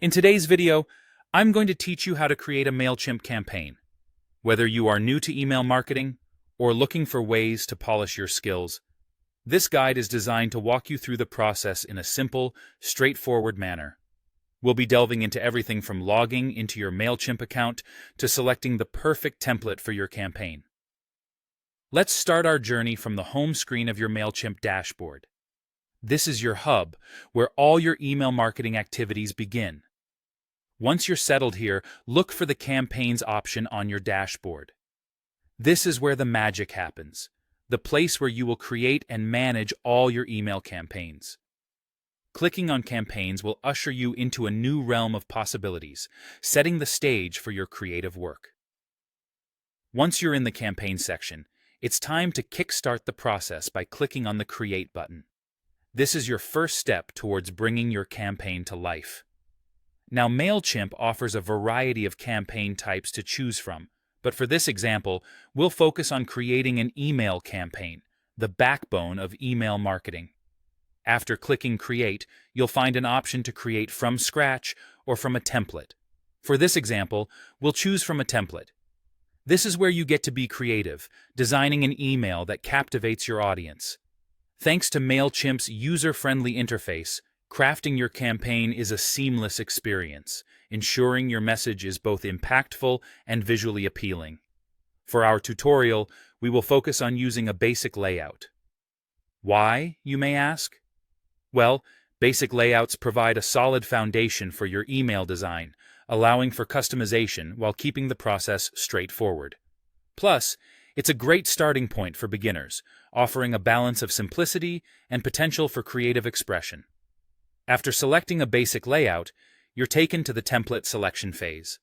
In today's video, I'm going to teach you how to create a Mailchimp campaign. Whether you are new to email marketing or looking for ways to polish your skills, this guide is designed to walk you through the process in a simple, straightforward manner. We'll be delving into everything from logging into your Mailchimp account to selecting the perfect template for your campaign. Let's start our journey from the home screen of your Mailchimp dashboard. This is your hub, where all your email marketing activities begin. Once you're settled here, look for the Campaigns option on your dashboard. This is where the magic happens, the place where you will create and manage all your email campaigns. Clicking on Campaigns will usher you into a new realm of possibilities, setting the stage for your creative work. Once you're in the Campaign section, it's time to kickstart the process by clicking on the Create button. This is your first step towards bringing your campaign to life. Now, Mailchimp offers a variety of campaign types to choose from, but for this example, we'll focus on creating an email campaign, the backbone of email marketing. After clicking Create, you'll find an option to create from scratch or from a template. For this example, we'll choose from a template. This is where you get to be creative, designing an email that captivates your audience. Thanks to Mailchimp's user-friendly interface, crafting your campaign is a seamless experience, ensuring your message is both impactful and visually appealing. For our tutorial, we will focus on using a basic layout. Why, you may ask? Well, basic layouts provide a solid foundation for your email design, allowing for customization while keeping the process straightforward. Plus, it's a great starting point for beginners, offering a balance of simplicity and potential for creative expression. After selecting a basic layout, you're taken to the template selection phase.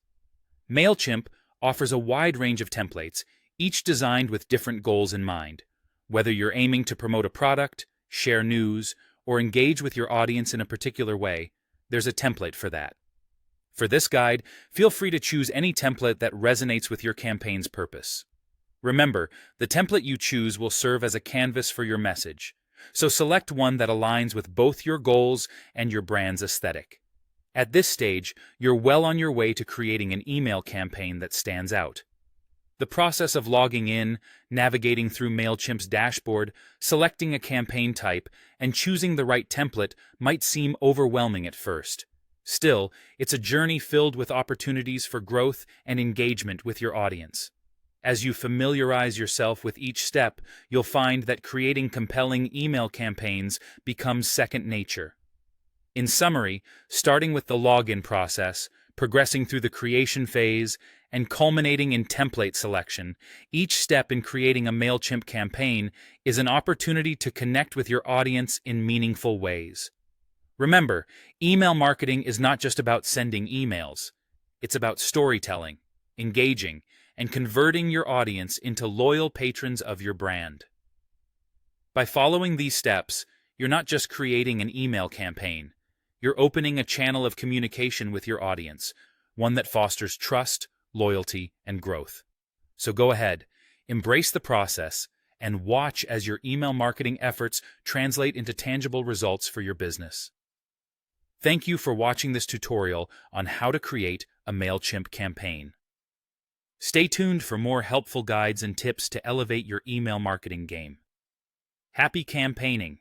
Mailchimp offers a wide range of templates, each designed with different goals in mind. Whether you're aiming to promote a product, share news, or engage with your audience in a particular way, there's a template for that. For this guide, feel free to choose any template that resonates with your campaign's purpose. Remember, the template you choose will serve as a canvas for your message, so select one that aligns with both your goals and your brand's aesthetic. At this stage, you're well on your way to creating an email campaign that stands out. The process of logging in, navigating through Mailchimp's dashboard, selecting a campaign type, and choosing the right template might seem overwhelming at first. Still, it's a journey filled with opportunities for growth and engagement with your audience. As you familiarize yourself with each step, you'll find that creating compelling email campaigns becomes second nature. In summary, starting with the login process, progressing through the creation phase, and culminating in template selection, each step in creating a Mailchimp campaign is an opportunity to connect with your audience in meaningful ways. Remember, email marketing is not just about sending emails. It's about storytelling, engaging, and converting your audience into loyal patrons of your brand. By following these steps, you're not just creating an email campaign. You're opening a channel of communication with your audience, one that fosters trust, loyalty, and growth. So go ahead, embrace the process, and watch as your email marketing efforts translate into tangible results for your business. Thank you for watching this tutorial on how to create a Mailchimp campaign. Stay tuned for more helpful guides and tips to elevate your email marketing game. Happy campaigning!